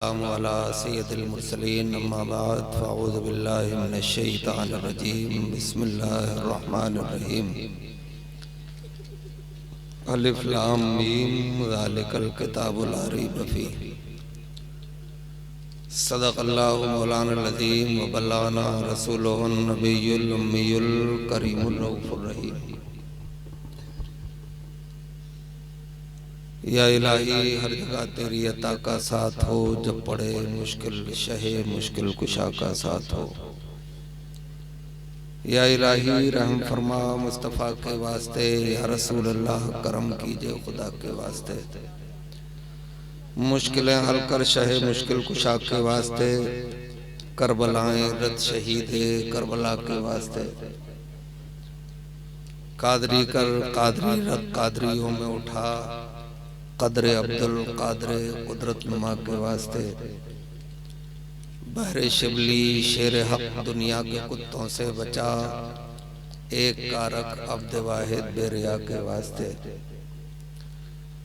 अला सय्यदिल मुरसलीन अम्मा बाद फ़अऊज़ु बिल्लाहि मिनश शैतानिर रजीम बिस्मिल्लाहिर रहमानिर रहीम अलिफ लाम मीम ज़ालिकल किताबु ला रैब फ़ीह सदक़ल्लाहु मौलानाल अज़ीम व बल्लगना रसूलुहुन नबियुल उम्मियुल करीमुर रऊफ़ुर रहीम। या इलाही हर जगह तेरी अता का साथ हो, जब पड़े मुश्किल शहे मुश्किल कुशा का साथ हो। या इलाही रहम फरमा मुस्तफ़ा के वास्ते, या रसूल अल्लाह करम कीजिए खुदा के वास्ते। मुश्किलें हल कर शहे मुश्किल कुशा के वास्ते, करबलाएं रत शहीद करबला के वास्ते। कादरी कर कादरी रत कादरियों में उठा, कदरे अब्दुल कादरे कुदरत नुमा के वास्ते। बहरे शिबली शेर हक दुनिया के कुत्तों से बचा, एक कारक अब्द वाहिद बेरिया के वास्ते।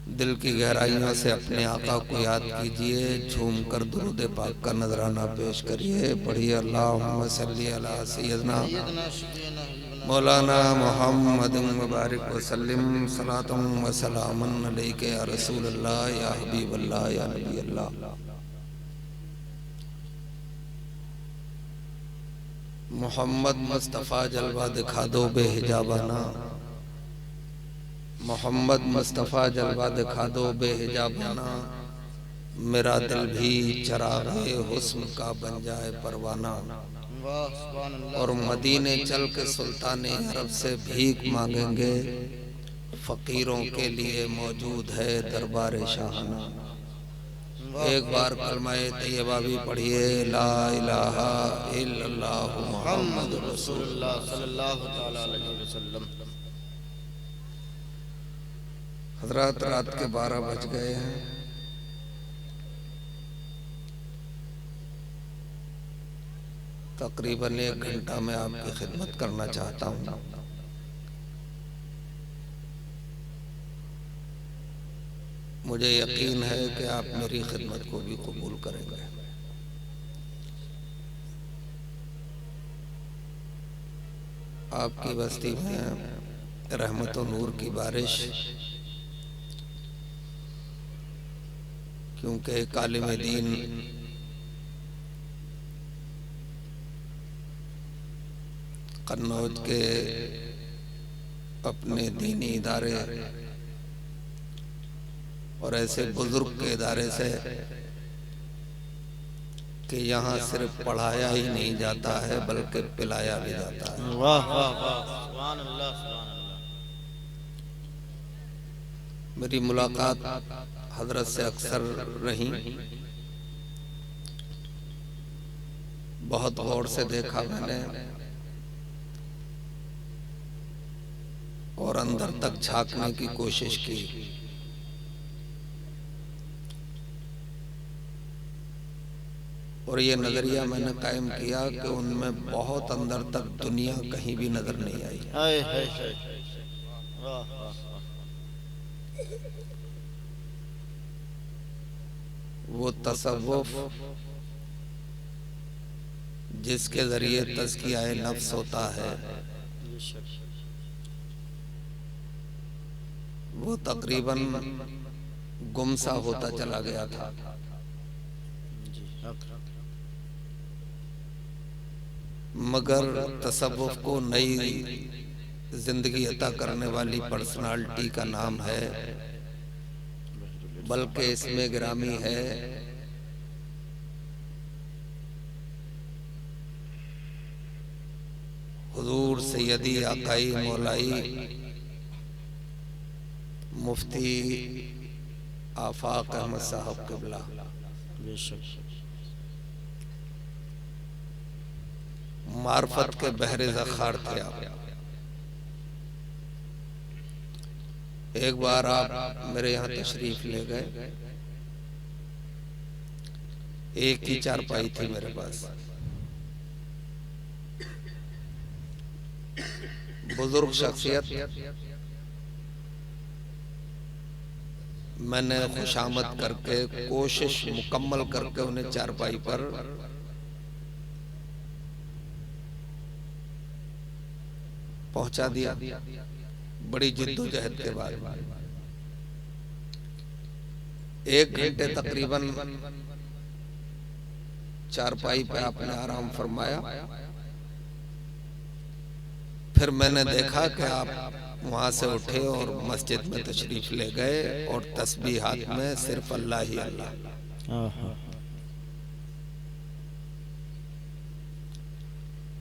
दिल की गहराइयों से अपने आका को याद कीजिए, झूम कर दुरूद पाक का नजराना पेश करिए। पढ़िए अल्लाहुम्मा सल्ली अला सय्यदना मौलाना मुहम्मद मुबारक वसल्लिम सलातम व सलामन अलैका या रसूल अल्लाह या हबीब अल्लाह या नबी अल्लाह। मोहम्मद मुस्तफ़ा जलवा दिखा दो बेहिजाबाना, मोहम्मद मुस्तफ़ा जलवा दिखा दो बेहिजाबाना। मेरा दिल भी चराग़े हुस्न का बन जाए परवाना, और मदीने चल के सुल्तान अरब से भीख मांगेंगे, फकीरों के लिए मौजूद है दरबार शाहाना। एक बार कलमाए तैयबा भी पढ़िए, ला इलाहा इल्लल्लाहु मुहम्मदुर रसूलुल्लाह सल्लल्लाहु तआला अलैहि वसल्लम। हज़रात रात के 12 बज गए हैं। तकरीबन 1 घंटा में आपकी खिदमत करना चाहता हूँ। मुझे यकीन है कि आप मेरी खिदमत को भी कबूल करेंगे। आपकी बस्ती में रहमत और नूर की बारिश, क्योंकि कालिम दीन कन्नौज के अपने दीनी इदारे और ऐसे बुजुर्ग के इदारे से कि यहाँ सिर्फ पढ़ाया ही नहीं जाता है बल्कि पिलाया भी जाता है। वाह वाह वाह, सुभान अल्लाह सुभान अल्लाह। मेरी मुलाकात हजरत से अक्सर रही, बहुत गौर से देखा मैंने और अंदर तक झांकने की कोशिश की। और ये नजरिया मैंने कायम किया कि उनमें बहुत अंदर तक दुनिया कहीं भी नजर नहीं आई। हाय हाय हाय, वाह वाह वाह। वो तसव्वुफ जिसके जरिए तज़किया नफ्स होता है, वो तकरीबन गुमसा होता चला गया था। मगर तसव्वुफ को नई जिंदगी अता करने वाली पर्सनालिटी का नाम है, बल्कि इसमें गिरामी है हुजूर सैयदी आकाई मौलाई मुफ्ती आफाक अहमद साहब क़िबला। मार्फत के बहरे ज़खार थे आप। एक बार आप मेरे यहाँ तशरीफ ले गए, एक ही चारपाई थी मेरे पास। बुजुर्ग शख्सियत, मैंने खुशामद करके कोशिश मुकम्मल करके उन्हें चारपाई पर पहुंचा दिया। बड़ी जिद्दोजहद के बाद 1 घंटे तकरीबन चारपाई पे आपने आराम फरमाया। फिर मैंने देखा कि आप वहां से उठे और मस्जिद में तशरीफ ले गए और तस्बीह हाथ में सिर्फ अल्लाह ही अल्लाह।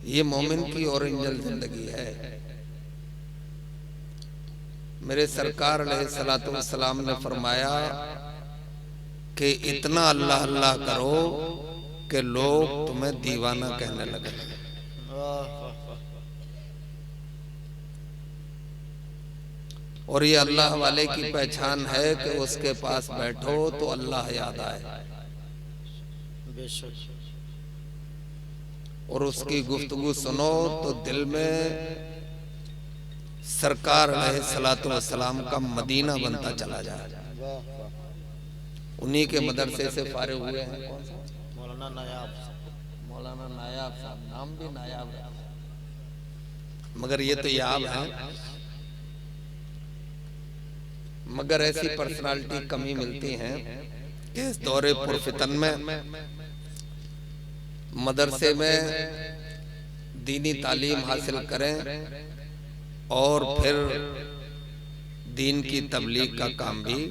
ये मोमिन की ओरिजिनल जिंदगी है। मेरे सरकार अलैहिस्सलातु वस्सलाम ने फरमाया कि इतना अल्लाह अल्लाह करो कि लोग तुम्हें दीवाना कहने लगे। और ये अल्लाह वाले की पहचान है कि उसके पास बैठो तो अल्लाह याद आए और उसकी गुफ्तगू सुनो तो दिल में सरकार अलैहिस्सलातु वस्सलाम का मदीना बनता चला जाए। उन्हीं के मदरसे से फारिग हुए हैं मौलाना नायाब साहब। नाम भी नायाब है मगर ये तो याब है। मगर ऐसी पर्सनालिटी कमी मिलती हैं कि इस दौरे पुरफितन में मदरसे में दीनी तालीम हासिल करें और फिर दीन की तबलीग का काम भी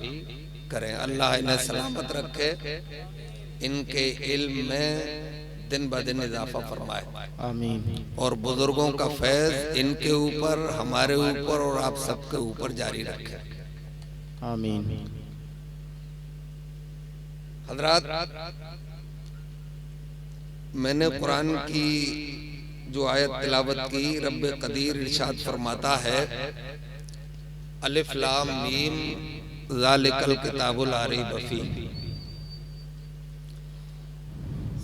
करें। अल्लाह इन्हें सलामत रखे, इनके इल्म में दिन ब दिन इजाफा फरमाए। आमीन। और बुजुर्गों का फैज इनके ऊपर, हमारे ऊपर और आप सबके ऊपर जारी रखे। आमीन। हजरात, मैंने कुरान की जो आयत तिलावत की, रब्बे कदीर इरशाद फरमाता है अलिफ लाम मीम ज़ालिकल किताबुल ला रैब फीह।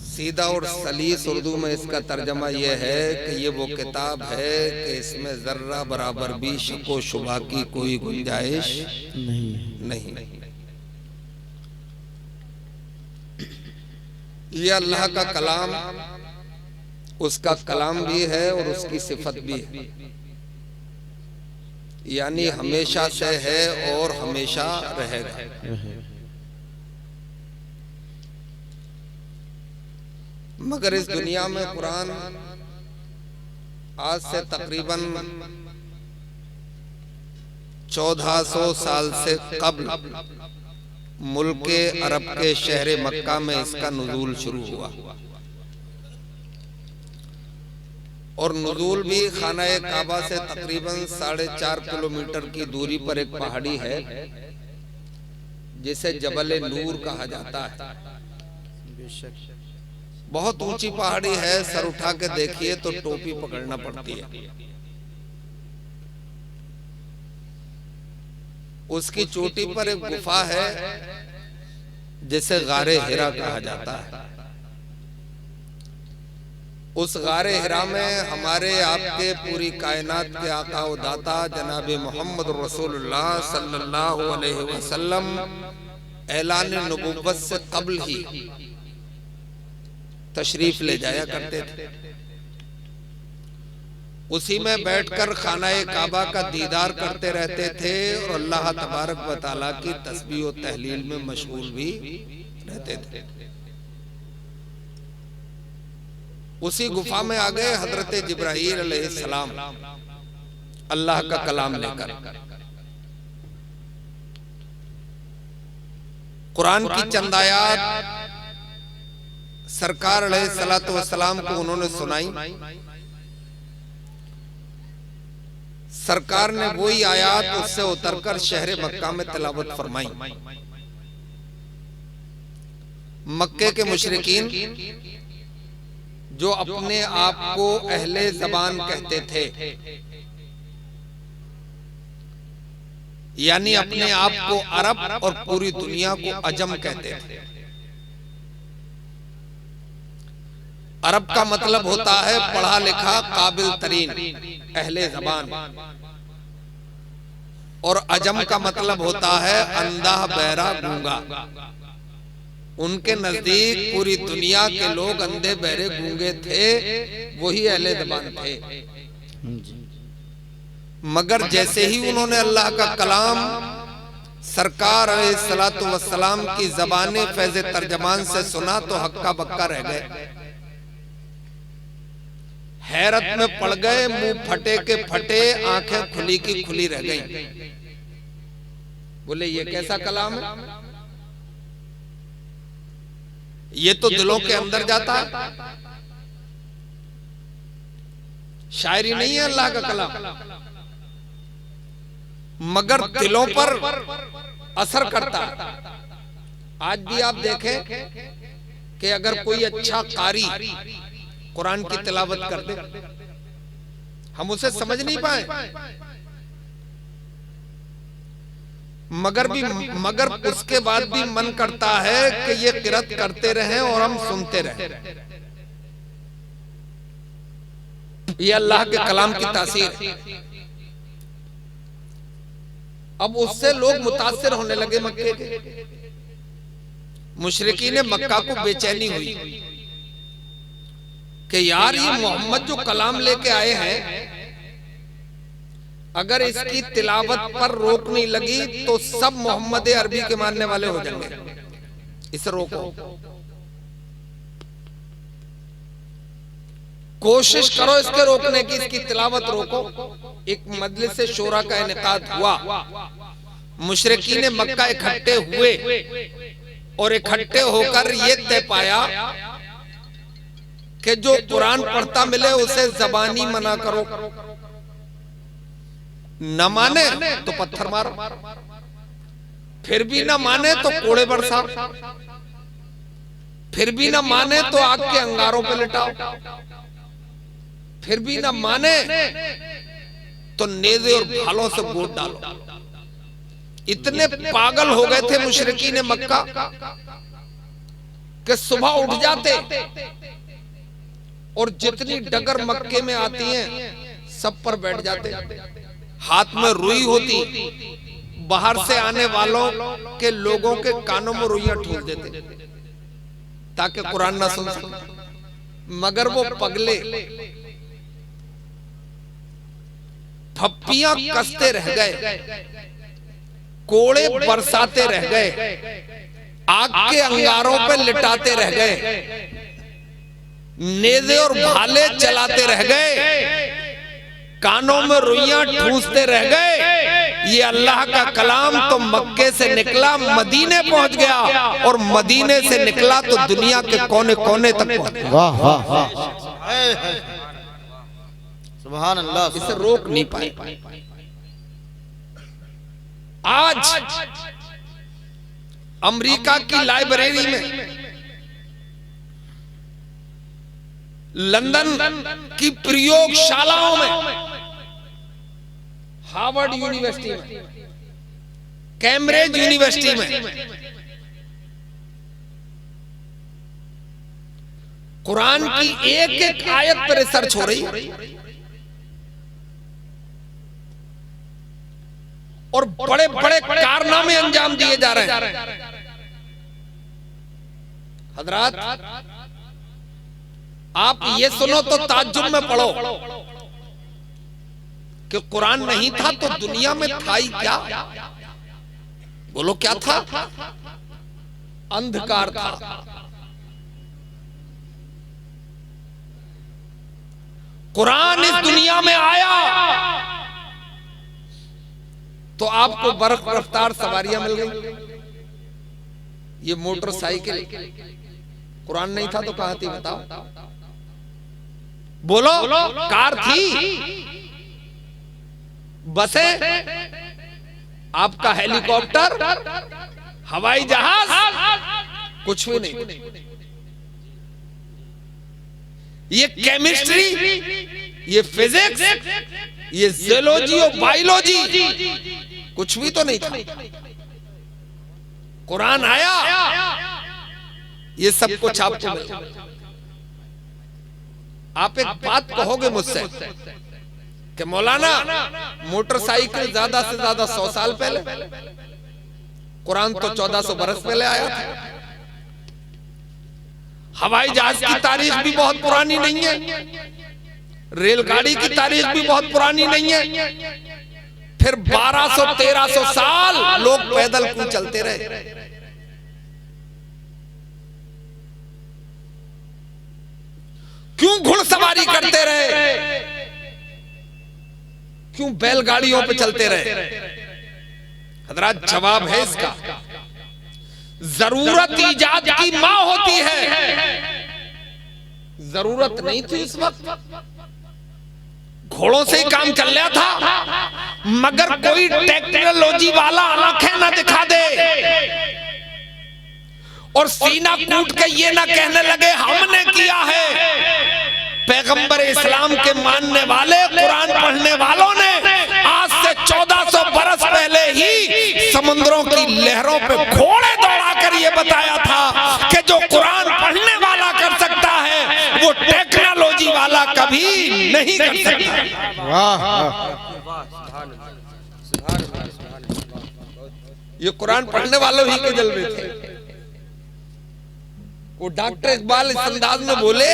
सीधा और सलीस उर्दू में इसका तर्जमा यह है कि ये वो किताब है कि इसमें जर्रा बराबर भी शको शुबा की कोई गुंजाइश नहीं। ये अल्लाह का कलाम, उसका कलाम भी है और उसकी सिफत भी है, यानी हमेशा से है और हमेशा रहेगा। मगर इस दुनिया में कुरान आज से तकरीबन 1400 साल से कब्ल मुल्क अरब के शहर मक्का में इसका नुज़ूल शुरू हुआ और नुज़ूल भी खाना काबा से तकरीबन 4.5 किलोमीटर की दूरी पर एक पहाड़ी है जिसे जबल नूर कहा जाता है। बहुत ऊंची पहाड़ी है, सर उठा के देखिए तो टोपी पकड़ना पड़ती है। उसकी चोटी पर एक गुफा है जिसे गारे हिरा कहा जाता है। उस गारे हिरा में हमारे आपके पूरी कायनात के आका व दाता जनाब मोहम्मद रसूलुल्लाह सल्लल्लाहु अलैहि वसल्लम ऐलान नबुव्वत से कब्ल ही तशरीफ ले जाया करते थे। उसी में बैठकर खाना काबा का दीदार करते रहते थे और अल्लाह तबारक व तआला की तस्बीह और तहलील में मशगूल भी रहते थे। उसी गुफा में आ गए हजरत जिब्राईल अलैहिस्सलाम अल्लाह का कलाम लेकर। कुरान की चंद आयात सरकार अलैहिस्सलातु वस्सलाम को उन्होंने सुनाई। सरकार ने वही आयात उससे उतरकर शहर मक्का में तिलावत फरमाई। मक्के के मुशरिकीन जो अपने आप को अहले ज़बान कहते थे, यानी अपने आप को अरब और पूरी दुनिया को अजम कहते थे। अरब का मतलब होता है पढ़ा लिखा काबिल तरीन अहले ज़बान। और अजम का मतलब होता है अंधा बहरा गूंगा। उनके नजदीक पूरी दुनिया के लोग अंधे बहरे गूंगे थे, वही अहले ज़बान थे। मगर जैसे ही उन्होंने अल्लाह का कलाम सरकार अलैहिस्सलातु वस्सलाम की ज़बाने फैज़ तर्जमान से सुना तो हक्का बक्का रह गए, हैरत में पड़ गए, मुंह फटे के फटे, आंखें खुली की खुली रह गईं। बोले ये कैसा कलाम है, ये तो दिलों के अंदर जाता है, शायरी नहीं है अल्लाह का कलाम, मगर दिलों पर असर करता है। आज भी आप देखें कि अगर कोई अच्छा कारी कुरान की तिलावत कर दे, हम उसे समझ नहीं पाए, मगर उसके बाद भी मन करता है कि ये किरत करते रहें और हम सुनते रहें। ये अल्लाह के कलाम की तासीर। अब उससे लोग मुतासिर होने लगे। मक्के के मुशरिकीन मक्का को बेचैनी हुई कि यार ये मोहम्मद जो कलाम लेके आए हैं, अगर इसकी तिलावत पर रोक नहीं लगी तो सब मोहम्मद अरबी के मानने वाले हो जाएंगे, इसे रोको, कोशिश करो इसके रोकने की, इसकी तिलावत रोको। एक मजलिस शोरा का इनेकाद हुआ, मुशरिकीन मक्का इकट्ठे हुए और इकट्ठे होकर ये तय पाया कि जो कुरान पढ़ता मिले उसे जबानी मना करो, न माने तो पत्थर मारो, फिर भी न माने तो कोड़े बरसाओ, फिर भी न माने तो आग के अंगारों पे लिटाओ, फिर भी न माने तो नेज़े और भालों से गोद डालो। इतने पागल हो गए थे मुशरिकीन मक्का कि सुबह उठ जाते और जितनी डगर मक्के में आती हैं सब पर बैठ जाते, हाथ में रुई होती, बाहर से आने वालों के लोगों के कानों में रुइयां ठूस देते ताकि कुरान ना सुन सके। मगर वो पगले फप्पियां कसते रह गए, कोड़े बरसाते रह गए, आग के अंगारों पे लिटाते रह गए, नेज़े और भाले चलाते रह गए, कानों में रुइयां ठूसते रह गए। ये अल्लाह का कलाम तो मक्के से निकला मदीने पहुंच गया, और मदीने से निकला तो दुनिया के कोने कोने तक पहुंच गया। वाह वाह वाह, सुभान अल्लाह। इसे रोक नहीं पाए। आज अमेरिका की लाइब्रेरी में, लंदन की प्रयोगशालाओं में, हार्वर्ड यूनिवर्सिटी में, कैम्ब्रिज यूनिवर्सिटी में कुरान की एक एक आयत पर रिसर्च हो रही है, और बड़े बड़े कारनामे अंजाम दिए जा रहे हैं। हजरात, आप ये सुनो तो ताज्जुब में पढ़ो कि कुरान नहीं था तो दुनिया में था ही क्या? बोलो क्या था? अंधकार था। कुरान इस दुनिया में आया तो आपको बर्फ रफ्तार सवारियां मिल गई। ये मोटरसाइकिल कुरान नहीं था तो कहां थी बताओ? बोलो, कार थी, बसें, आपका हेलीकॉप्टर, हवाई जहाज, कुछ भी नहीं। ये केमिस्ट्री, ये फिजिक्स, ये जियोलॉजी और बायोलॉजी कुछ भी तो नहीं था। कुरान आया, ये सब कुछ आपको मिला। आप एक बात कहोगे मुझसे कि मौलाना मोटरसाइकिल ज्यादा से ज्यादा 100 साल पहले, कुरान तो 1400 बरस पहले आया था। हवाई जहाज की तारीख भी बहुत पुरानी नहीं है, रेलगाड़ी की तारीख भी बहुत पुरानी नहीं है। फिर 1200-1300 साल लोग पैदल क्यों चलते रहे? क्यों घुड़सवारी करते रहे? क्यों बैलगाड़ियों पे चलते रहे? हजरात जवाब है इसका, जरूरत ईजाद की मां होती है। जरूरत नहीं थी उस वक्त, घोड़ों से ही काम चल रहा था, मगर कोई टेक्नोलॉजी वाला आंखें ना दिखा दे और सीना कूट के ये ना कहने लगे हमने किया है। पैगंबर इस्लाम के मानने वाले, कुरान पढ़ने वालों ने आज से 1400 बरस पहले ही समुद्रों की लहरों पे घोड़े दौड़ाकर ये बताया था कि जो कुरान पढ़ने वाला कर सकता है वो टेक्नोलॉजी वाला कभी नहीं कर सकता। ये कुरान पढ़ने वालों ही के जलवे थे। वो डॉक्टर इकबाल इस अंदाज में बोले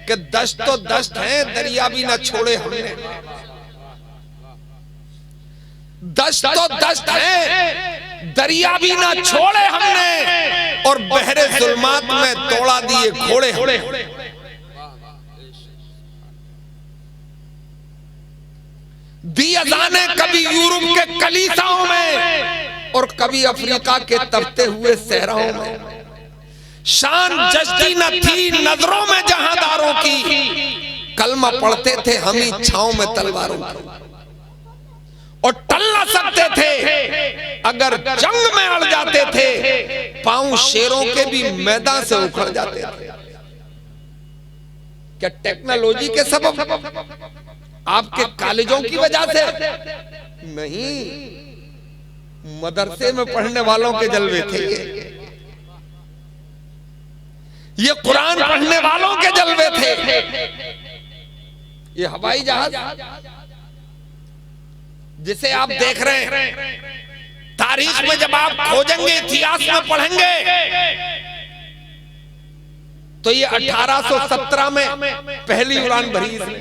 कि दश्त तो दश्त है, दरिया भी ना छोड़े हमने। दश्त तो दश्त है, दरिया भी ना छोड़े हमने, और बहरे जुल्मात में दौड़ा दिए घोड़े। दी अज़ाने कभी यूरोप के कलीसाओं में और कभी अफ्रीका के तपते हुए सहराओं में। शान जस्ती न थी नजरों में जहांदारों की, कलमा पढ़ते थे हम ही छांव में तलवारों की, और टल न सकते थे अगर जंग में अड़ जाते थे, पांव शेरों के भी मैदान से उखड़ जाते थे। क्या टेक्नोलॉजी के सबब, आपके कॉलेजों की वजह से नहीं, मदरसे में पढ़ने वालों के जलवे थे ये कुरान पढ़ने वालों के जलवे थे। ये हवाई जहाज जिसे आप देख रहे हैं, तारीख में जब आप खोजेंगे, इतिहास में पढ़ेंगे, तो ये 1817 में पहली उड़ान भरी इसने,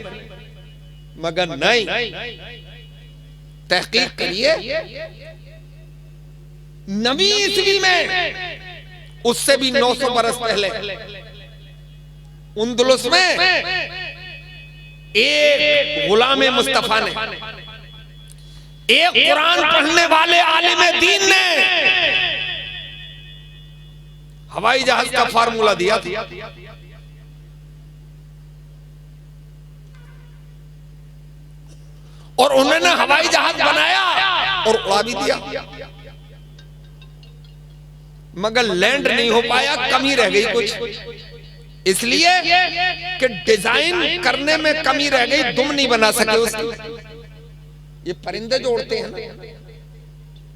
मगर नहीं, तहकीक करिए 9वीं ईस्वी में, उससे भी 900 बरस पहले उंदुलुस में एक गुलाम मुस्तफा ने, एक कुरान पढ़ने वाले आलिम दीन ने हवाई जहाज का फार्मूला दिया था। और उन्होंने हवाई जहाज बनाया और उड़ा भी दिया, मगर लैंड नहीं हो पाया, कमी रह गई कुछ, इसलिए कि डिजाइन करने में कमी रह गई, दुम नहीं बना सके उसकी। ये परिंदे जो उड़ते हैं ना,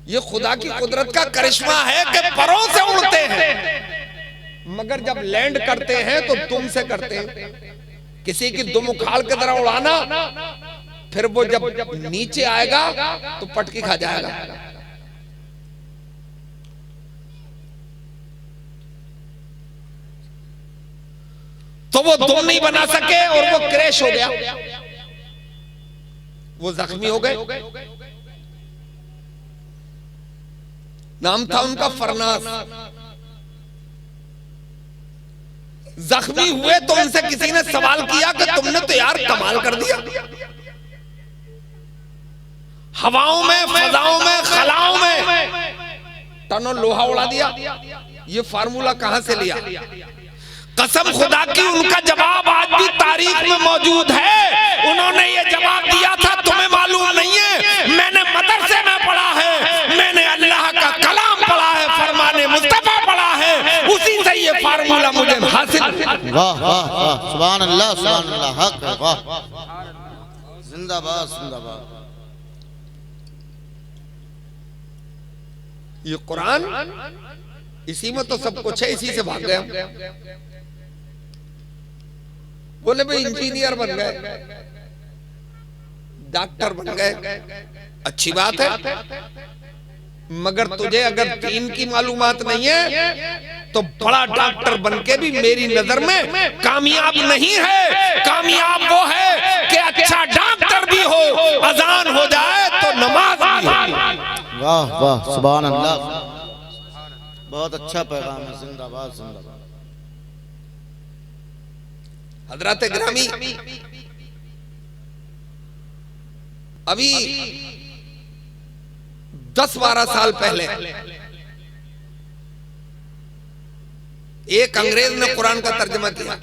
ये खुदा की कुदरत का करिश्मा है कि परों से उड़ते हैं, मगर जब लैंड करते हैं तो दुम से करते हैं। किसी की दुम उखाड़ के तरह उड़ाना, फिर वो जब नीचे आएगा तो पटकी खा जाएगा। तो वो दुम नहीं बना सके और वो क्रैश हो गया, वो जख्मी हो गए। नाम था उनका फरनास। जख्मी हुए तो उनसे किसी ने सवाल किया कि तुमने तो यार कमाल कर दिया, हवाओं में, फजाओं में, खलाओं में टनों लोहा उड़ा दिया, ये फार्मूला कहां से लिया? कसम खुदा की, उनका जवाब आज भी तारीख में मौजूद है। उन्होंने ये जवाब दिया था, तुम्हें मालूम नहीं है, मैंने मदरसे में पढ़ा है, मैंने अल्लाह का कलाम पढ़ा है, फरमाने मुस्तफा पढ़ा है, उसी से ये फार्मूला मुझे हासिल। वाह वाह वाह, सुभान अल्लाह, सुभान अल्लाह, हक है, वाह, जिंदाबाद जिंदाबाद। ये कुरान, इसी में तो सब कुछ है, इसी से भाग गए। बोले भाई इंजीनियर बन गए, डॉक्टर बन गए, अच्छी बात है, मगर तुझे अगर दीन की मालूमात नहीं है तो बड़ा डॉक्टर बनके भी मेरी नजर में कामयाब नहीं है। कामयाब वो है कि अच्छा डॉक्टर भी हो, अजान हो जाए तो नमाज भी हो। वाह वाह, सुभान अल्लाह, बहुत अच्छा पैगाम है। जिंदाबाद जिंदाबाद। हजरत ग्रामी, अभी 10-12 साल पहले एक अंग्रेज ने कुरान का तर्जुमा किया।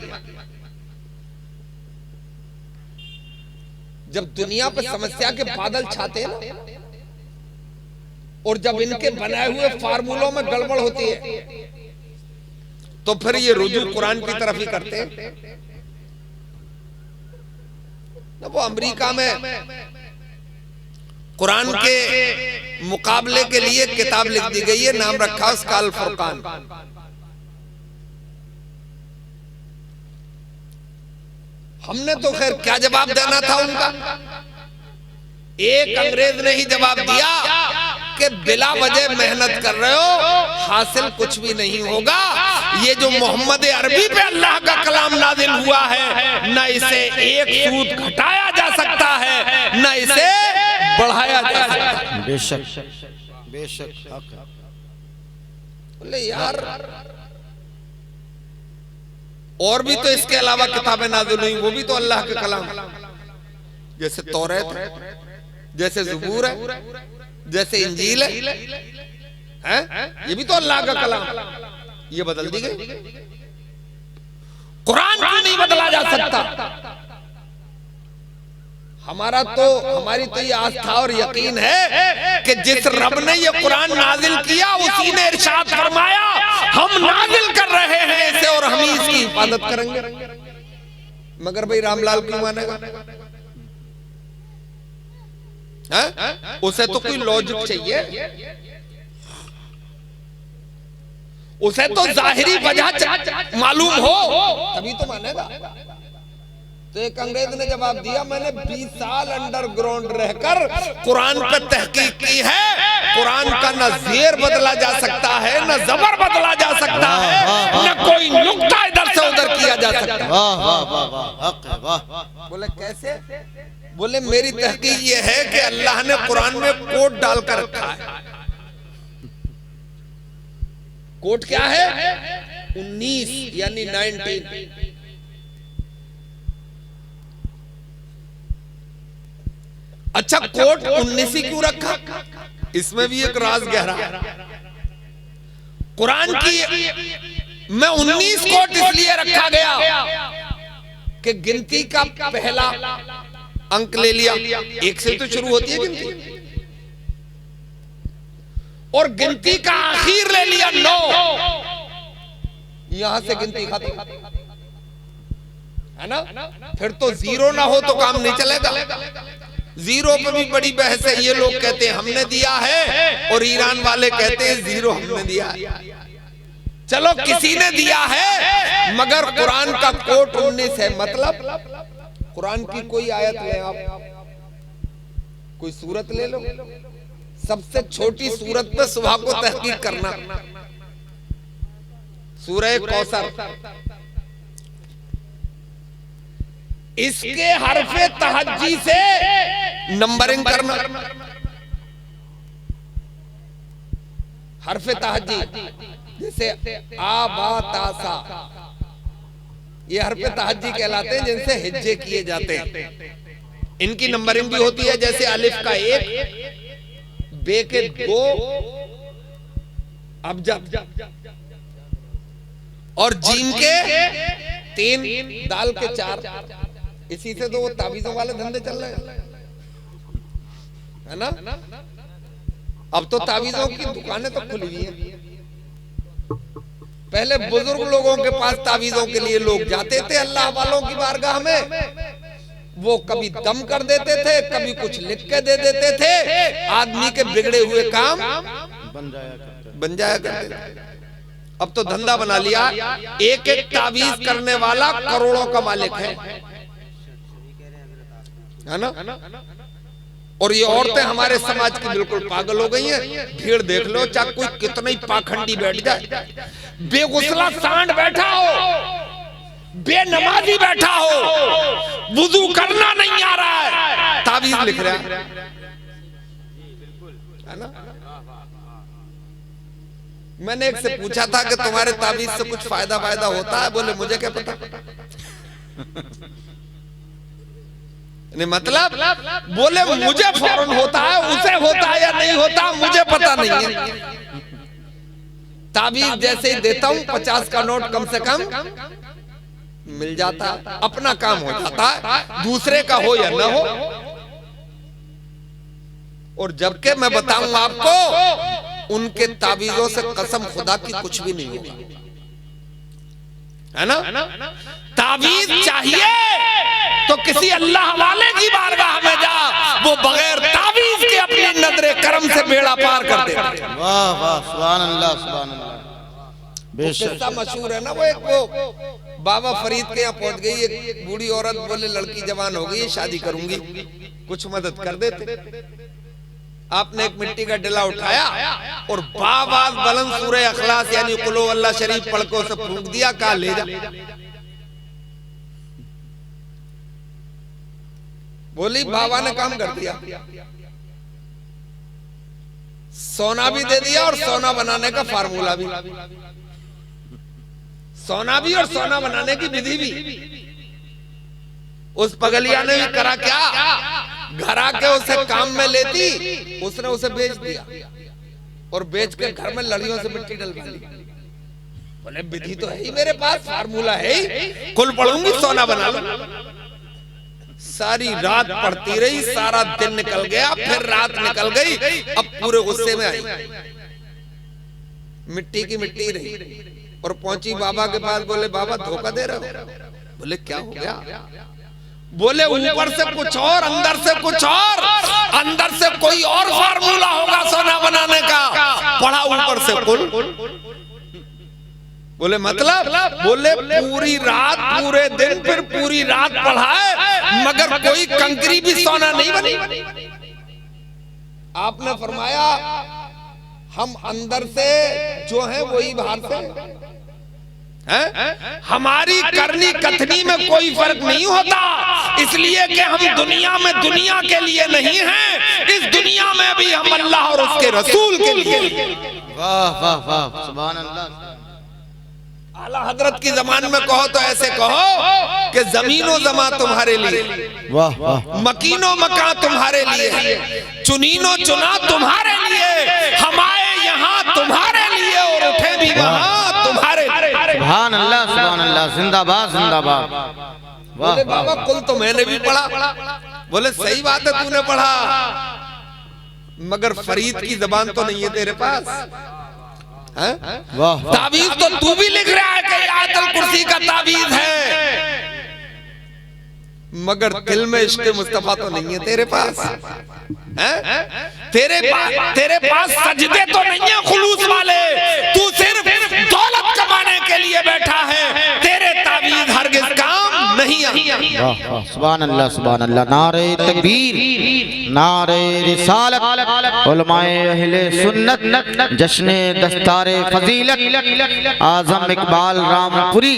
जब दुनिया पर समस्या के बादल छाते हैं ना, और जब इनके बनाए हुए फार्मूलों में गड़बड़ होती है, तो फिर ये रुजू कुरान की तरफ ही करते हैं ना। वो अमेरिका में कुरान के मुकाबले के लिए किताब लिख दी गई है, नाम रखा उसका अल फुरकान। हमने तो खैर क्या जवाब देना था उनका। एक अंग्रेज ने ही जवाब दिया कि बिला वजह मेहनत कर रहे हो, हासिल कुछ भी नहीं होगा। ये जो मोहम्मद अरबी पे अल्लाह का कलाम नाजिल हुआ है, न इसे एक सूद घटाया जा सकता है, न इसे बढ़ाया जा सकता है। बेशक बेशक। बोले यार, और भी तो इसके अलावा किताबें नाज़िल हुई, वो भी तो अल्लाह के कलाम, जैसे तौरात है, जैसे ज़बूर है, जैसे इंजील है, ये भी तो अल्लाह का कलाम। ये बदल दी गई। कुरान क्यों नहीं बदला जा सकता? हमारी तो ये आस्था और यकीन है कि जिस रब ने ये कुरान नाजिल किया उसी ने इरशाद फरमाया, हम नाजिल कर रहे हैं इसे और हम ही इसकी हिफाजत करेंगे। मगर भाई रामलाल क्यों मानेगा? उसे तो कोई लॉजिक चाहिए, उसे तो जाहिरी वजह मालूम हो तभी तो मानेगा। तो एक अंग्रेज ने जवाब दिया, मैंने 20 साल अंडरग्राउंड रहकर कुरान पर तहकीक की है। कुरान का न ज़ेर बदला जा सकता है, न ज़बर बदला जा सकता है, न कोई नुक्ता इधर से उधर किया जा सकता है। वाह वाह वाह वाह। बोले कैसे? बोले मेरी तहकीक ये है कि अल्लाह ने कुरान में कोड डालकर रखा है। कोड क्या है? 19 यानी 19। अच्छा, कोट 19 ही क्यों रखा? इसमें भी एक राज गहरा। कुरान की में 19 कोट इसलिए रखा गया कि गिनती का पहला अंक ले लिया, एक से तो शुरू होती है गिनती, और गिनती का आखिर ले लिया 9, यहां से गिनती खत्म है ना। फिर तो 0 ना हो तो काम नहीं चलेगा। 0 पे भी बड़ी बहस है। ये लोग कहते हैं हमने दिया है और ईरान वाले कहते हैं 0 हमने दिया है। चलो किसी ने दिया है, मगर कुरान का कोट 19 है। मतलब कुरान की कोई आयत ले आप, कोई सूरत ले लो, सबसे छोटी सूरत पे सुबह को तहकीक करना, सूरह कौसर, इसके हरफे तहज्जी से नंबरिंग करना। हरफे तहज्जी जैसे आ बा ता सा, ये हरफे तहज्जी कहलाते हैं, जिनसे हिज्जे किए जाते हैं। इनकी नंबरिंग भी होती है, जैसे अलिफ का 1, बे के 2, अबजद, और जीम के 3, दाल के 4। इसी से तो वो ताबीजों वाले धंधे चल रहे हैं, है ना। अब तो ताबीजों की दुकानें तो खुली हुई हैं। पहले बुजुर्ग लोगों के पास ताबीजों के लिए लोग जाते थे अल्लाह वालों की बारगाह में, वो कभी दम कर देते थे, कभी कुछ लिख के दे देते थे, आदमी के बिगड़े हुए काम बन जाया करते थे। अब तो धंधा बना लिया, एक एक ताबीज करने वाला करोड़ों का मालिक है ना। और ये औरतें हमारे समाज की बिल्कुल पागल हो गई हैं। भीड़ देख लो, चाहे कोई कितना ही पाखंडी बैठ जाए, बेगुसला सांड बैठा हो, बेनमाजी बैठा हो, वुजू करना नहीं आ रहा है, तावीज लिख रहा है ना। मैंने एक से पूछा था कि तुम्हारे तावीज से कुछ फायदा होता है? बोले मुझे क्या पता। नहीं मतलब बोले मुझे फौरन होता है, उसे होता है या नहीं होता मुझे पता नहीं है। तावीज जैसे ही देता हूं 50 का नोट कम से कम मिल जाता, अपना काम हो जाता है, दूसरे का हो या ना हो। और जबकि मैं बताऊं आपको, उनके तावीजों से कसम खुदा की कुछ भी नहीं होगा, है ना। तावीज चाहिए तो किसी अल्लाह वाले की बारगाह में जा, वो बगैर तावीज के अपनी नजरे करम से बेड़ा पार कर दे। वाह वाह, सुभान अल्लाह सुभान अल्लाह। बेशक मशहूर है ना वो, एक वो बाबा फरीद के यहाँ पहुंच गई एक बूढ़ी औरत, बोले लड़की जवान हो गई, शादी करूंगी, कुछ मदद कर देते। आपने एक मिट्टी का डिला उठाया और बाबाज बुलंद सूरह अखलास यानी कुल हु अल्लाह शरीफ पढ़ के उसे फूंक दिया, कहा ले जा। बोली बाबा ने काम कर दिया, सोना भी दे दिया और सोना बनाने का फार्मूला भी, सोना भी और सोना बनाने की विधि भी। उस पगलिया ने भी करा क्या, घर आके उसे काम में लेती, उसने उसे बेच दिया और बेच के घर में लड़ियों से मिट्टी डलवा ली। बोले विधि तो है ही मेरे पास, फार्मूला है ही, कुल पढ़ूंगी सोना बना लो। सारी रात पढ़ती रही, सारा दिन निकल गया, फिर रात निकल गई, अब पूरे गुस्से में आई, मिट्टी की मिट्टी रही और पहुंची बाबा के पास। बोले बाबा धोखा दे रहे हो? बोले क्या हो गया? बोले ऊपर से कुछ और, अंदर से कुछ और, अंदर से कोई और फार्मूला होगा सोना बनाने का, पढ़ा ऊपर से कुल। बोले मतलब? बोले पूरी रात पूरे दिन फिर पूरी रात पढ़ा है, मगर कोई कंकरी भी सोना नहीं बनी। आपने फरमाया हम अंदर से जो है वही बाहर से है, हमारी करनी कथनी में कोई फर्क नहीं होता, इसलिए कि हम दुनिया में दुनिया के लिए नहीं हैं, इस दुनिया में भी हम अल्लाह और उसके रसूल के लिए। वाह वाह वाह, सुभान अल्लाह। आला हजरत की जबान में कहो तो ऐसे कहो कि जमीनो जमा तुम्हारे लिए, वाह वाह, मकीनो मकान तुम्हारे लिए, चुनीनो चुना तुम्हारे लिए, हमारे यहाँ तुम्हारे लिए और उठे भी वहाँ तुम्हारे। सुभान अल्लाह सुभान अल्लाह, जिंदाबाद जिंदाबाद। बोले बाबा कुल तो मैंने भी पढ़ा। बोले सही बात है तूने पढ़ा, मगर फरीद की जबान तो नहीं है तेरे पास। वाह, तावीज तो तू भी लिख रहा है कि आयतुल कुर्सी का तावीज है, मगर दिल में इश्क़ मुस्तफा तो नहीं है तेरे पास। तेरे पास सजदे तो नहीं है खुलूस वाले, तू सिर्फ दौलत कमाने के लिए बैठा है, तेरे तावीज हरगिज़ काम नहीं आई। वाह वाह, सुभान अल्लाह सुभान अल्लाह। नारे तकबीर, नारे रिसालत, उलमाए अहले सुन्नत, जश्ने दस्तारे फजीलत, आजम इकबाल रामपुरी।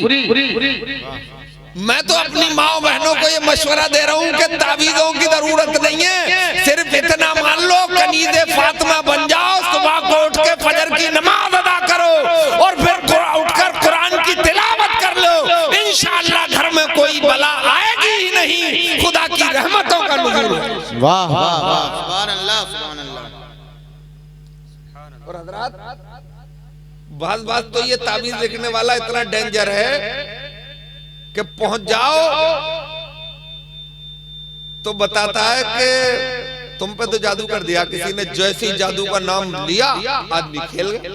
मैं तो अपनी माँ बहनों को ये मशवरा दे रहा हूँ कि तावीज़ों की जरूरत नहीं है, सिर्फ इतना मान लो कनीज़े फातिमा बन जाओ, सुबह को उठ के फजर की नमाज अदा करो और फिर उठकर कुरान की तिलावत कर लो, इंशाअल्लाह घर में कोई बला आएगी ही नहीं, खुदा की रहमतों का नुज़ूल होगा। वाह वाह वाह, सुभान अल्लाह सुभान अल्लाह। और हज़रात बात तो ये तावीज़ लिखने वाला इतना डेंजर है कि पहुंच जाओ तो बताता है कि तुम पे तो जादू कर दिया किसी ने, जैसे ही जादू का नाम लिया आदमी खेल गए।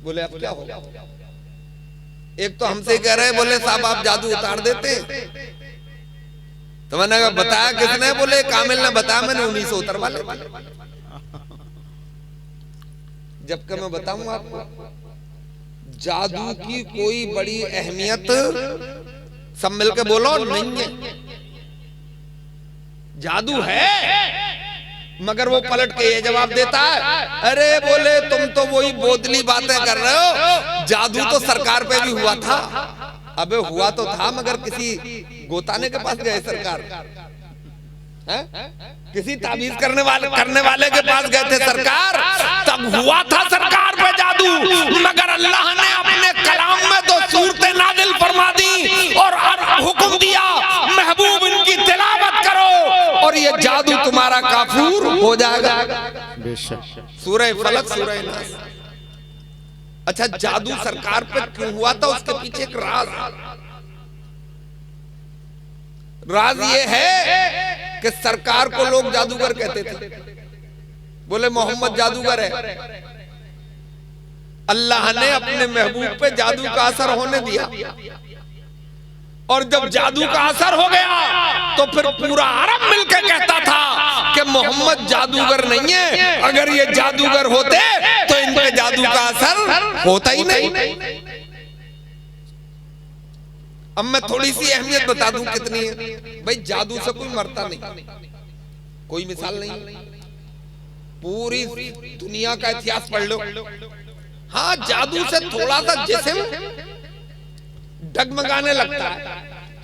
बोले अब क्या होगा? एक तो हमसे कह रहे, बोले साहब आप जादू उतार देते, तो मैंने कहा बताया किसने? बोले कामिल ने बताया, मैंने उन्हीं से उतरवा लिया। जबकि मैं बताऊं आपको जादू की कोई बड़ी अहमियत, सब मिलके बोलो, नहीं है। जादू है मगर वो पलट के ये जवाब देता है, अरे बोले तुम तो वही बोतली बातें कर रहे हो, जादू तो सरकार पे भी हुआ था। अबे हुआ तो था, मगर किसी गोताने के पास गए सरकार है? किसी ताबीज करने वाले के पास गए थे सरकार, तब हुआ था सरकार पे जादू। मगर अल्लाह ने अपने कलाम में तो सूरतें नाजिल फरमा दी और हुक्म दिया महबूब इनकी तिलावत करो और ये जादू तुम्हारा काफूर हो जाएगा। सूरह फलक, सूरह नास। अच्छा, जादू सरकार पे क्यों हुआ था, उसके पीछे एक राज ये है कि सरकार को लोग जादूगर कहते थे। बोले मोहम्मद जादूगर है। अल्लाह ने अपने महबूब पे जादू का असर होने दिया, और जब जादू का असर हो गया तो फिर पूरा अरब मिलकर कहता था कि मोहम्मद जादूगर नहीं है, अगर ये जादूगर होते तो इन पे जादू का असर होता ही नहीं। अब मैं थोड़ी सी अहमियत बता दूं कितनी है। भाई जादू से कोई मरता नहीं, कोई मिसाल नहीं। पूरी दुनिया का इतिहास पढ़ लो। हाँ, जादू से थोड़ा सा जिस्म डगमगाने लगता है,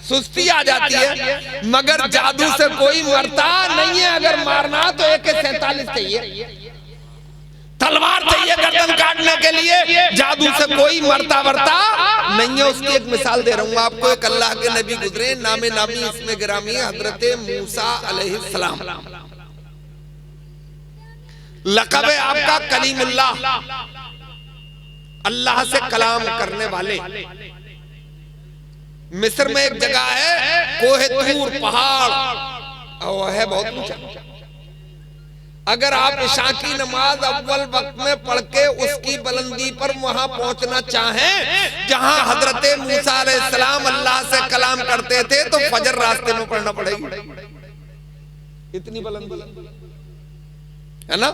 सुस्ती आ जाती है, मगर जादू से कोई मरता नहीं है। अगर मारना तो AK-47 चाहिए, तलवार चाहिए गर्दन काटने के लिए। जादू से कोई मरता नहीं है। उसकी एक मिसाल दे रहा हूँ आपको। एक अल्लाह के नबी गुजरे, नामे नामी इसमें गिरामी हजरत मूसा अलैहिस्सलाम। लक़ब है आपका कलीमुल्लाह, अल्लाह से कलाम करने वाले। मिस्र में एक जगह है कोहे तूर, पहाड़, और है बहुत ऊंचा। अगर आप इशा की नमाज अव्वल वक्त में पढ़ के उसकी बुलंदी पर वहां पहुंचना चाहें जहां हजरत मूसा अलैहिस्सलाम अल्लाह से कलाम करते थे, तो फजर रास्ते में पढ़ना पड़ेगी, इतनी बुलंदी है ना।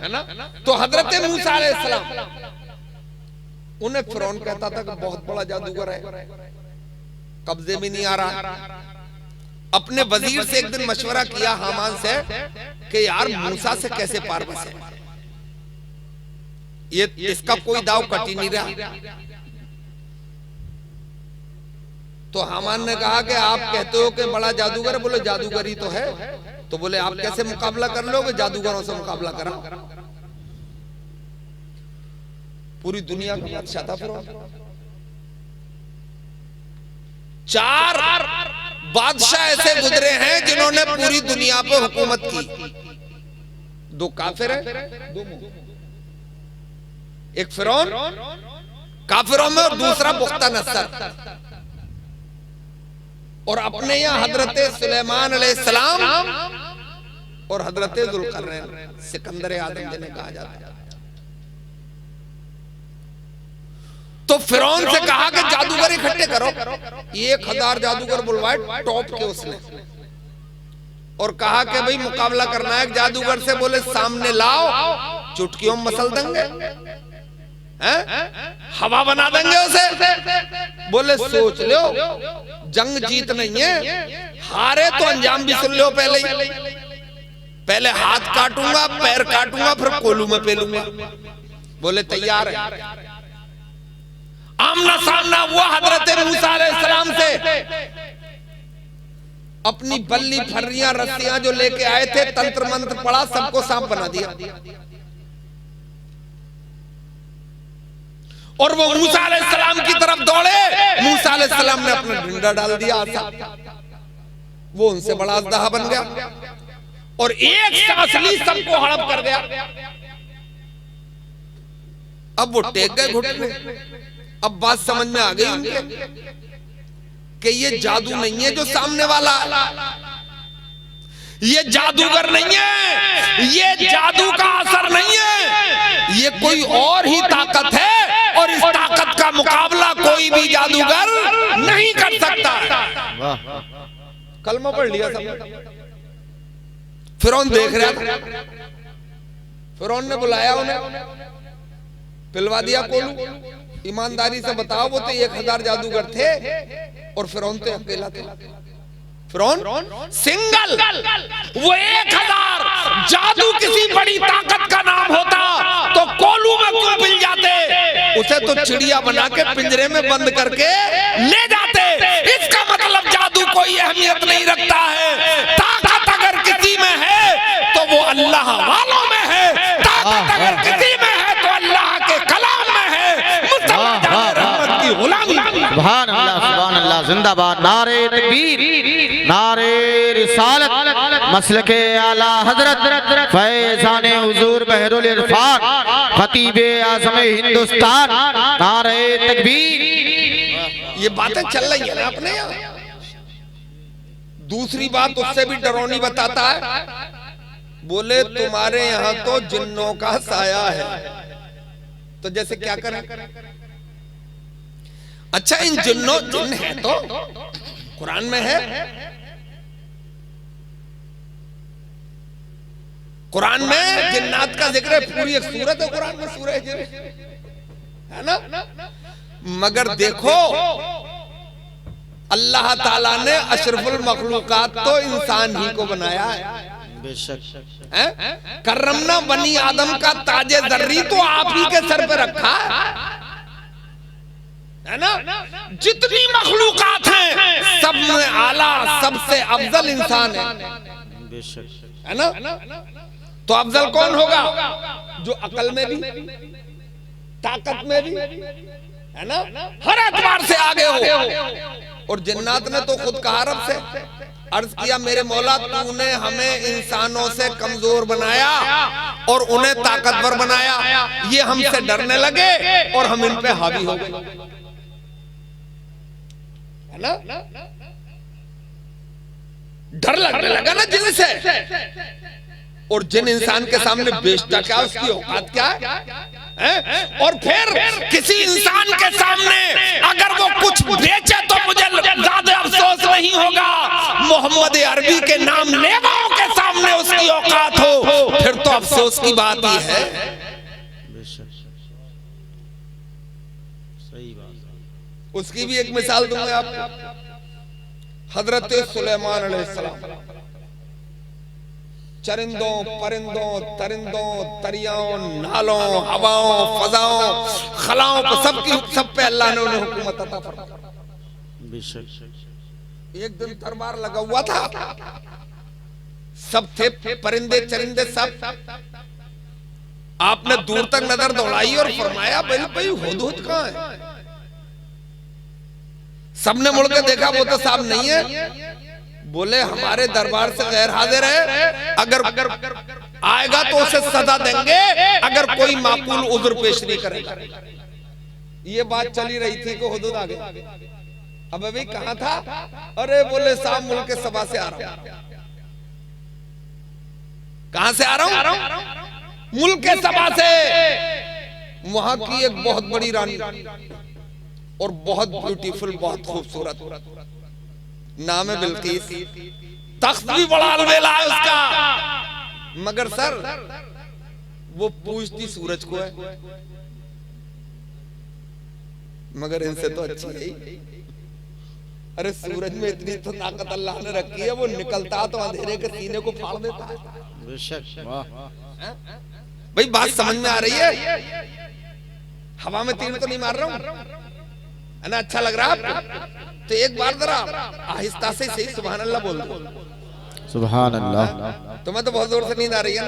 तो हजरत मूसा अलैहिस्सलाम, उन्हें फिरौन कहता था कि बहुत बड़ा जादूगर है, कब्जे में नहीं आ रहा। अपने वजीर से एक दिन मशवरा किया, हामान से, कि यार मूसा से कैसे पार बसे, ये इसका कोई दाव कट ही नहीं रहा। तो हामान ने कहा कि आप कहते हो कि बड़ा जादूगर है। बोले जादूगर ही तो है। तो बोले आप कैसे मुकाबला कर लोगे, जादूगरों से मुकाबला करा। पूरी दुनिया का बादशाह था फिरौन। 4 बादशाह ऐसे गुजरे हैं जिन्होंने पूरी दुनिया पे हुकूमत की। 2 काफिर हैं, 2 मोमिन। एक फिरौन काफिरों में, और दूसरा पुख्ता नस्र। और अपने यहाँ हजरत सुलेमान अलैहिस्सलाम और हजरत जुल्करनैन, सिकंदर आदम जिन्हें कहा जाता है। तो फिरौन से कहा कि जादूगर इकट्ठे करो। 1000 जादूगर बुलवाए टॉप के उसने, और कहा कि भाई मुकाबला करना है जादूगर से। बोले सामने लाओ, चुटकियों में मसल देंगे, हवा बना देंगे उसे। बोले सोच लो, जंग जीत नहीं है, हारे तो अंजाम भी सुन लो। पहले हाथ काटूंगा, पैर काटूंगा, फिर कोलू में पेलूंगा। बोले तैयार है। आमना सामना हुआ हजरत मूसा अलैहिस्सलाम से। अपनी बल्ली, फर्रियां, रस्सियां जो लेके आए थे, तंत्र मंत्र पढ़ा, सबको सांप बना दिया। और वो मूसा अलैहिस्सलाम की तरफ दौड़े। मूसा अलैहिस्सलाम ने अपना डंडा डाल दिया, वो उनसे बड़ा अजदहा बन गया, और एक सांस ली, सबको हड़प कर गया। अब वो टेक गए घुटने। अब बात समझ में आ गई उनके कि ये जादू नहीं है जो सामने वाला, ये जादूगर नहीं है, ये जादू का असर नहीं है, ये कोई और ही ताकत है, और इस ताकत का मुकाबला कोई भी जादूगर नहीं कर सकता। कलमा पढ़ लिया सबने। फिरौन देख रहा था, फिरौन ने बुलाया उन्हें, पिलवा दिया कोलू। ईमानदारी से बताओ, वो तो 1000 जादूगर थे और फिरौन तो अकेला था। फिरौन सिंगल, वो 1000 जादू किसी बड़ी ताकत का नाम होता तो कोलू में क्यों मिल जाते, उसे तो चिड़िया बना के पिंजरे में बंद करके ले जाते। इसका मतलब जादू कोई अहमियत नहीं रखता है। ताकत अगर किसी में है तो वो अल्लाह वालों में है, ताकत अगर किसी में है तो अल्लाह के कलाम में है। रहमत की गुलामी। सुभान अल्लाह, जिंदाबाद। नारे तकबीर, नारे रिसालत, मसलके आला हजरत फैज़ाने हुजूर बहरुल इरफान खतीबे आज़म हिंदुस्तान, नारे तकबीर। ये बातें चल रही है ना अपने यहाँ। दूसरी बात उससे भी डरौनी बताता है, बोले तुम्हारे यहाँ तो जिन्नों का साया है, तो जैसे क्या करें। अच्छा इन जिन्नों, जिन्न है तो कुरान में है, कुरान में जिन्नात का जिक्र है, पूरी एक सूरत है कुरान में, सूरह जिन्न है ना। मगर देखो अल्लाह ताला ने अशरफुल मखलूकात तो इंसान ही को बनाया है। बेशक करमना बनी आदम का ताजे जर्री तो आप ही के सर पे रखा है ना। जितनी मखलूकात हैं सब में आला सबसे अफजल इंसान है ना। तो अफजल कौन होगा, जो अकल में भी, ताकत में भी, है ना, हर एतबार से आगे हो। और जिन्नात ने तो खुद कहा रब से, अर्ज किया मेरे मौला तूने हमें इंसानों से कमजोर बनाया और उन्हें ताकतवर बनाया, ये हमसे डरने लगे और हम इन पे हावी हो गए, है ना। डर लगने लगा ना जिनसे। और जिन इंसान के सामने बेचता क्या, उसकी औकात क्या है। और फिर किसी इंसान के सामने अगर वो कुछ बेचे तो मुझे ज्यादा अफसोस नहीं होगा, मोहम्मद अरबी के नाम लेवाओं के सामने उसकी औकात हो, फिर तो अफसोस की बात ही है। सही बात। उसकी भी एक मिसाल दूंगा आपको। हजरत सुलेमान अलैहिस्सलाम चरिंदों परिंदों दरिंदों दरियाओं नालों हवाओं फजाओं खलाओं पर सब पे अल्लाह ने उन्हें हुकूमत अता फरमाई। एक दिन दरबार लगा हुआ था, सब थे परिंदे चरिंदे सब। आपने दूर तक नजर दौड़ाई और फरमाया भाई हुदहुद कहाँ है। सबने मुड़ के देखा, वो तो साहब नहीं है। बोले हमारे दरबार से गैर हाजिर है, अगर आएगा तो उसे सजा देंगे अगर कोई माकूल उज़्र पेश नहीं करेगा। ये बात चली रही थी कि हुदूद आ गई। अब अभी कहाँ था, अरे बोले साहब मुल्क सभा से आ रहा हूं। कहां से आ रहा हूं, मुल्क सभा से। वहां की एक बहुत बड़ी रानी और बहुत ब्यूटीफुल, बहुत खूबसूरत, नाम है बिल्किस, तख्त भी बड़ा अलबेला है उसका। मगर सर वो पूजती सूरज को है, मगर इनसे तो अच्छी है। अरे सूरज में इतनी तो ताकत अल्लाह ने रखी है, वो निकलता तो अंधेरे के सीने को फाड़ देता है। भाई बात समझ में आ रही है। हवा में तीर तो नहीं मार रहा हूं, है ना। अच्छा लग रहा है तो एक बार जरा आहिस्ता से सही सुभान अल्लाह बोल दो। सुभान अल्लाह। तुम्हें तो बहुत जोर से नींद आ रही है।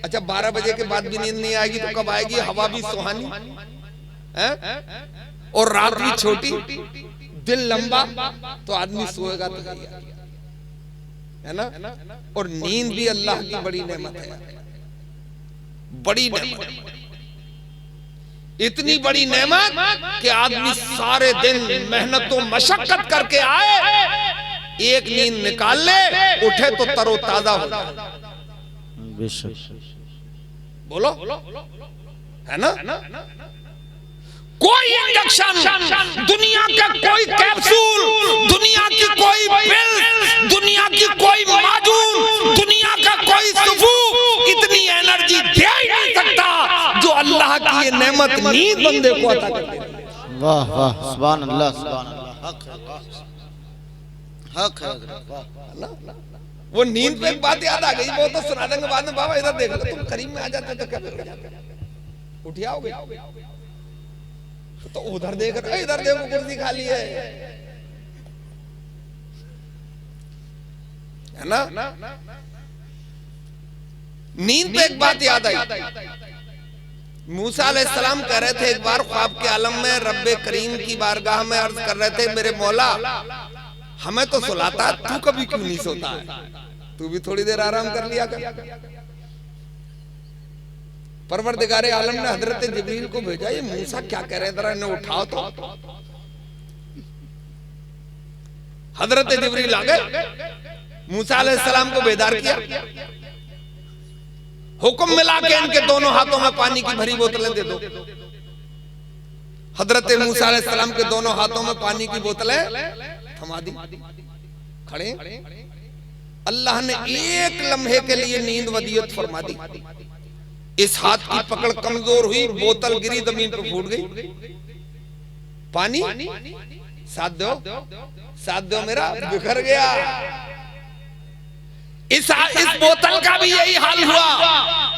अच्छा 12 बजे के बाद भी नींद नहीं आएगी तो कब आएगी। हवा भी सुहानी है और रात भी छोटी, दिन लंबा, तो आदमी सोएगा तो है ना। और नींद भी अल्लाह की बड़ी नेमत है, बड़ी नेमत, इतनी बड़ी नेमत कि आदमी सारे दिन मेहनत और मशक्कत करके आए, एक नींद निकाल ले, उठे तो तरोताजा हो जाए। बोलो है ना। कोई इंजेक्शन, दुनिया का कोई कैप्सूल, दुनिया की कोई पिल, दुनिया की कोई माजून, दुनिया का कोई सुफू इतनी एनर्जी दे ही नहीं सकता जो अल्लाह की ये नेमत नींद बंदे को अता करती है। वाह वाह, सुभान अल्लाह, सुभान अल्लाह। हक है हजरत, वाह ना। वो नींद पे एक बात याद आ गई, वो तो सुना देंगे बाद में। बाबा इधर देख लो, तुम करीब में आ जाते तो क्या उठ आओगे? तो उधर देख रहे, इधर देखो कुर्सी खाली है ना। नींद पे एक बात याद आई। मूसा अलैहिस्सलाम कह रहे थे एक बार ख्वाब के आलम में, रब्बे करीम की बारगाह में अर्ज कर रहे थे, मेरे मौला हमें तो सुलाता, तू कभी क्यों नहीं सोता है? तू भी थोड़ी देर आराम कर लिया कर। परवरदिगारे आलम ने हजरत जिब्रील को भेजा, ये मूसा क्या कह रहे हैं, जरा इन्हें उठाओ तो। हजरत जिब्रील आ गए, मूसा अलैहिस्सलाम को बेदार किया, हुक्म मिला के इनके दोनों हाथों में पानी की भरी बोतलें दे दो। हजरत मूसा अलैहिस्सलाम के दोनों हाथों में पानी की बोतलें थमा दी, खड़े। अल्लाह ने एक लम्हे के लिए नींद वदियत फरमा दी। इस हाथ की पकड़ कमजोर हुई, बोतल गिरी जमीन पर फूट गई। पानी साथ दो मेरा, बिखर गया। इस बोतल का भी यही हाल हुआ।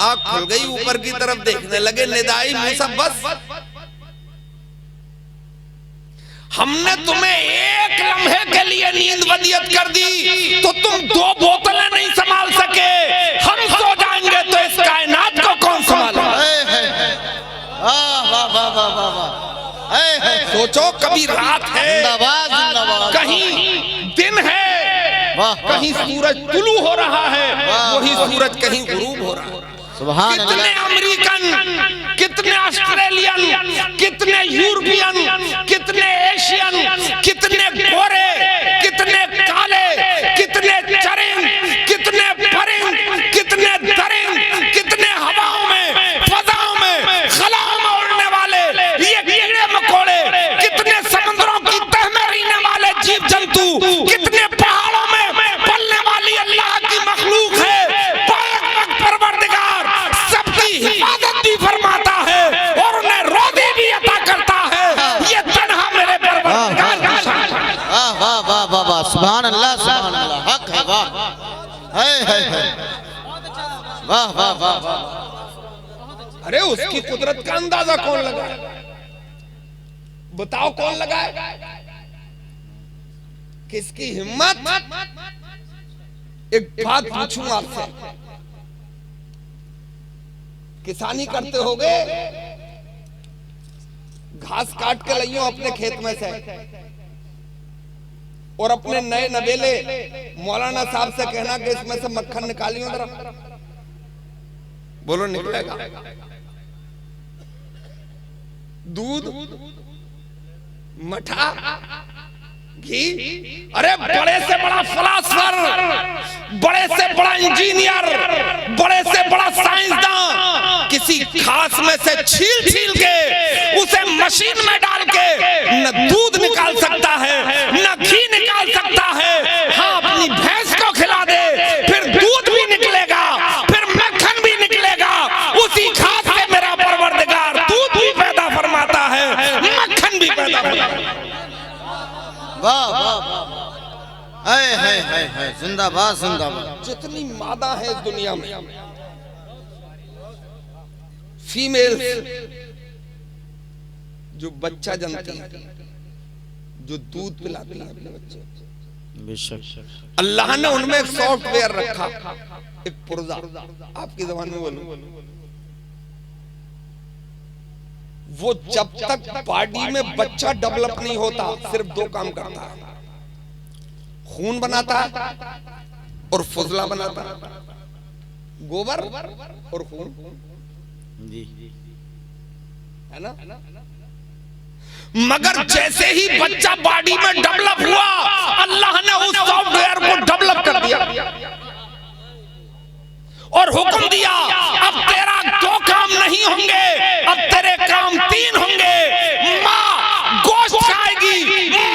आँख खुल गई, ऊपर की तरफ देखने लगे, निदाई मूसा बस हमने तुम्हें एक लम्हे के लिए नींद वदियत कर दी, तो तुम 2 बोतलें नहीं संभाल सके। हम सो जाएंगे तो इस कायनात को कौन संभालेगा? सोचो, कभी रात है, कहीं दिन है, कहीं सूरज तुलू हो रहा है, वही सूरज कहीं गुरूब हो रहा है। कितने अमेरिकन, कितने ऑस्ट्रेलियन, कितने यूरोपियन, कितने एशियन, कितने गोरे, कितने काले, कितने चरिंद, कितने परिंद, कितने दरिंद, कितने हवाओं में, फजाओं में, खलाओं में उड़ने वाले ये कीड़े मकोड़े, कितने समुद्रों की तह में रहने वाले जीव जंतु, कितने पहाड़ों में पलने वाली अल्लाह की मखलूक है। परवरदिगार सबकी हिफाजत भी फरमाता है और उन्हें रोज़ी भी अता करता है। ये तन्हा मेरे परवरदिगार का शान है। वाह वाह वाह वाह, सुभान अल्लाह, सुभान अल्लाह, हक है, वाह है, वाह वाह वाह वाह। अरे उसकी कुदरत का अंदाजा कौन लगाए? बताओ कौन लगाए? किसकी हिम्मत? एक बात पूछूं आपसे, किसानी करते होगे, घास काट के लाइयो अपने खेत में से और अपने नए नवेले मौलाना साहब से कहना कि इसमें से मक्खन निकालियो जरा। बोलो निकलेगा? दूध, मठा, घी। अरे बड़े से बड़ा फिलासफर, बड़े से बड़ा इंजीनियर, बड़े से बड़ा साइंसदान किसी घास में से छील छील के उसे मशीन में डाल के न दूध निकाल सकता है, न घी निकाल सकता है। हाँ, अपनी भैंस को खिला दे, फिर दूध भी निकलेगा, फिर मक्खन भी निकलेगा। उसी घास से मेरा परवरदिगार दूध भी पैदा फरमाता है, मक्खन भी पैदा फरमाता है। वाह वाह, है जिंदाबाद जिंदाबाद। जितनी मादा है इस दुनिया में, फीमेल जो बच्चा जनती है, जो दूध पिलाती है अपने बच्चे, बेशक अल्लाह ने उनमें एक सॉफ्टवेयर रखा, एक पुर्जा, आपकी ज़बान में बोलूं, वो जब तक बॉडी में बच्चा डेवलप नहीं होता सिर्फ 2 काम करता है, खून बनाता और फुजला बनाता, गोबर और खून, है ना? मगर जैसे ही बच्चा बॉडी में डेवलप हुआ, अल्लाह ने उस सॉफ्टवेयर को डेवलप कर दिया और हुक्म दिया, अब तेरा 2 काम नहीं होंगे, अब तेरे काम 3 होंगे। माँ गोश्त खाएगी,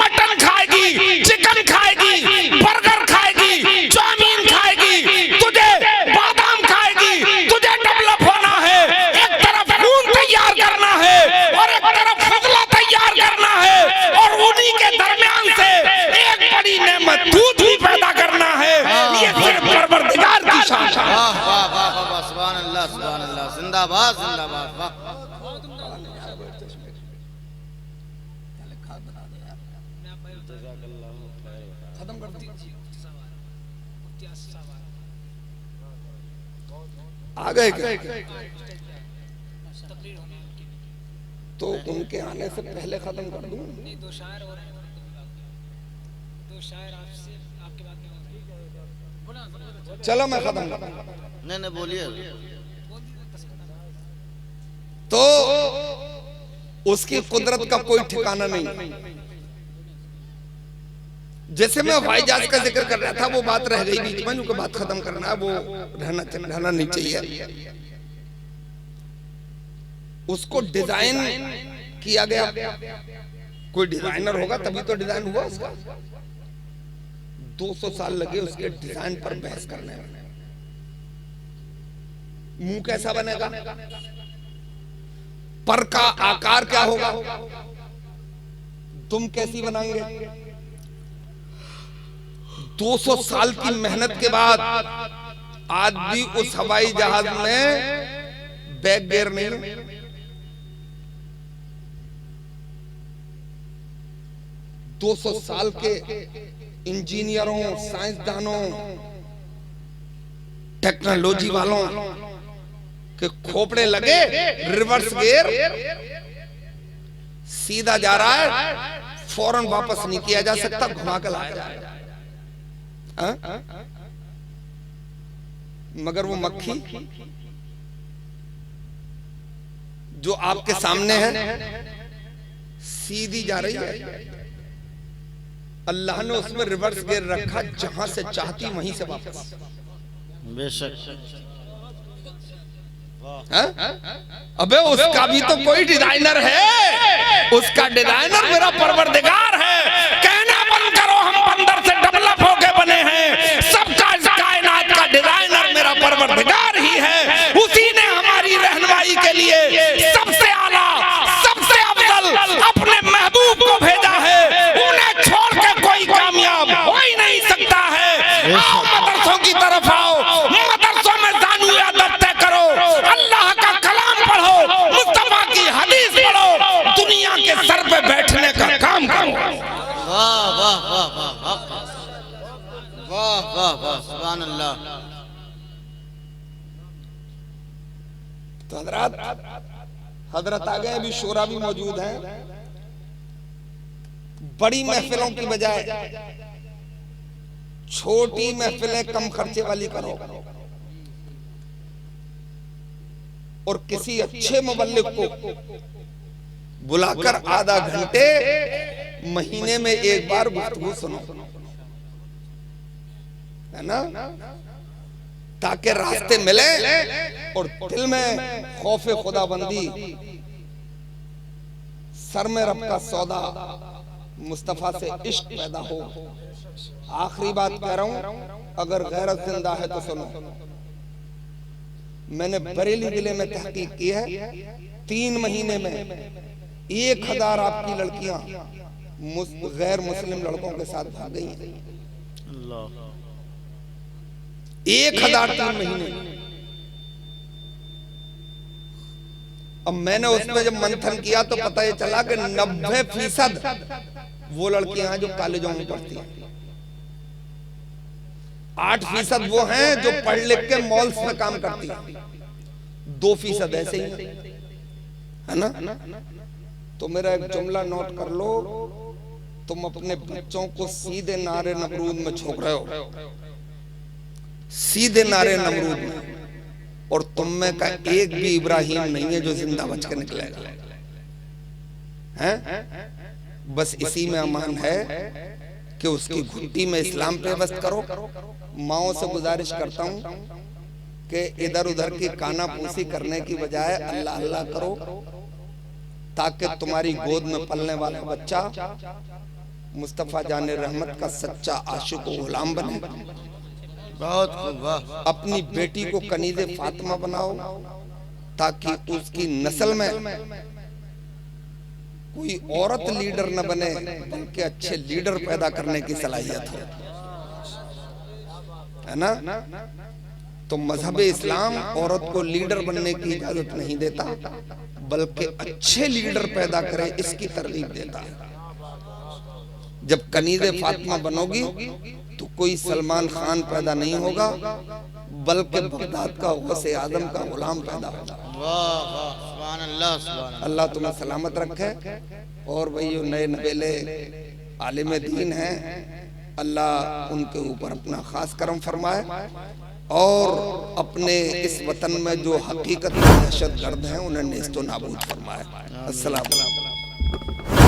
मटन खाएगी, चिकन खाएगी, बर्गर खाएगी, चाउमीन खाएगी, तुझे बादाम खाएगी। तुझे डेवलप होना है, एक तरफ खून तैयार करना है और एक तरफ फजला तैयार करना है, और उन्हीं के दरमियान से खत्म कर दूं। आ गए क्या? तो उनके आने से पहले खत्म कर दूं? दो शायर और हैं, दो शायर आपसे आपके बाद में। चलो मैं खत्म कर दूं। नहीं बोलिए। तो उसकी कुदरत का कोई ठिकाना नहीं। जैसे मैं हवाई जहाज का जिक्र कर रहा था, वो बात रह गई बीच में, जो बात खत्म करना है वो रहना नहीं चाहिए। उसको डिजाइन किया गया, कोई डिजाइनर होगा तभी तो डिजाइन हुआ उसका। 200 साल लगे उसके डिजाइन पर बहस करने में। मुंह कैसा बनेगा, पर का आकार क्या होगा, तुम कैसी बनाएंगे? 200 साल की मेहनत के बाद आज भी उस हवाई जहाज में बैग गेयर नहीं। 200 साल के इंजीनियरों, साइंसदानों, टेक्नोलॉजी वालों के खोपड़े लगे, रिवर्स गियर सीधा जा रहा है, फौरन वापस नहीं किया जा सकता, घुमा कर लाया जाएगा। मगर वो मक्खी जो आपके सामने है सीधी जा रही है। अल्लाह ने उसमें रिवर्स गियर रखा, जहां से चाहती वहीं से वापस। बेशक। अबे उसका भी तो कोई डिजाइनर है, उसका डिजाइनर मेरा परवरदिगार है। कहना बंद करो, हम बंदर से डेवलप होके बने हैं। सबका इस कायनात का डिजाइनर मेरा परवरदिगार ही है। उसी ने हमारी रहनुमाई के लिए सबसे आला, सबसे अफजल अपने महबूब को भेजा है। उन्हें छोड़ के कोई कामयाब हो ही नहीं सकता है। आओ मदरसों की तरफ आओ, मदरसों में जानू यादत तय करो, अल्लाह का कलाम पढ़ो, मुस्तफा की हदीस पढ़ो, दुनिया के सर पे बैठने का काम करो। वाह वाह वाह वाह वाह वाह वाह, सुभान अल्लाह। तो हजरत आ गए, अभी शोरा भी मौजूद है। बड़ी महफिलों की बजाय छोटी महफिलें कम खर्चे वाली करो, और किसी अच्छे मुबल्लिग को बुलाकर आधा घंटे महीने में एक बार गुफ्तगू सुनो, है ना, ताकि रास्ते मिले और दिल में खौफे खुदाबंदी, सर में रब का सौदा, मुस्तफा से इश्क पैदा हो। आखिरी बात कह रहा हूं, अगर गैरत जिंदा है तो सुनो। मैंने बरेली जिले में तहकीक की है, 3 महीने में 1000 आपकी लड़कियां गैर मुस्लिम लड़कों के साथ भाग गई हैं। 1000 3 महीने। अब मैंने उसमें जब मंथन किया तो पता ये चला कि 90% वो लड़कियां जो कॉलेजों में पढ़ती हैं, 8% वो हैं जो पढ़ लिख के मॉल्स में काम करती हैं, 2% ऐसे ही है ना। तो मेरा एक जुमला नोट कर लो, तुम अपने बच्चों को सीधे नारे नमरूद में झोंक रहे हो, सीधे नारे नमरूद में, और तुम में का एक भी इब्राहिम नहीं है जो जिंदा बच के निकलेगा, हैं? बस इसी में अमान है कि उसकी घुट्टी में इस्लाम पे बस्त करो। माओ से गुजारिश करता हूं कि इधर उधर की कानापूसी करने की बजाय अल्लाह अल्लाह करो, ताकि तुम्हारी गोद में पलने वाला बच्चा मुस्तफा जाने रहमत का सच्चा आशिक व गुलाम बने। बहुत खूब, वाह। अपनी बेटी को कनीज़े फातिमा बनाओ, ताकि उसकी नस्ल में कोई औरत लीडर न बने, बल्कि अच्छे लीडर पैदा करने की सलाहियत हो, है ना। तो मजहब इस्लाम औरत को लीडर बनने की इजाजत नहीं देता, बल्कि अच्छे लीडर पैदा करे इसकी तरगीब देता है। जब कनीज़े फातिमा बनोगी तो कोई सलमान खान पैदा नहीं होगा, बल्कि बगदाद का गौसे आजम का गुलाम पैदा होगा। अल्लाह तुम्हें सलामत रखे। और भाई जो नए नबेले आलिम दीन हैं, अल्लाह उनके ऊपर अपना खास करम फरमाए और अपने इस वतन में जो हकीकत दहशत गर्द हैं उन्हें नेस्तो नाबूद फरमाए। अस्सलाम वालेकुम।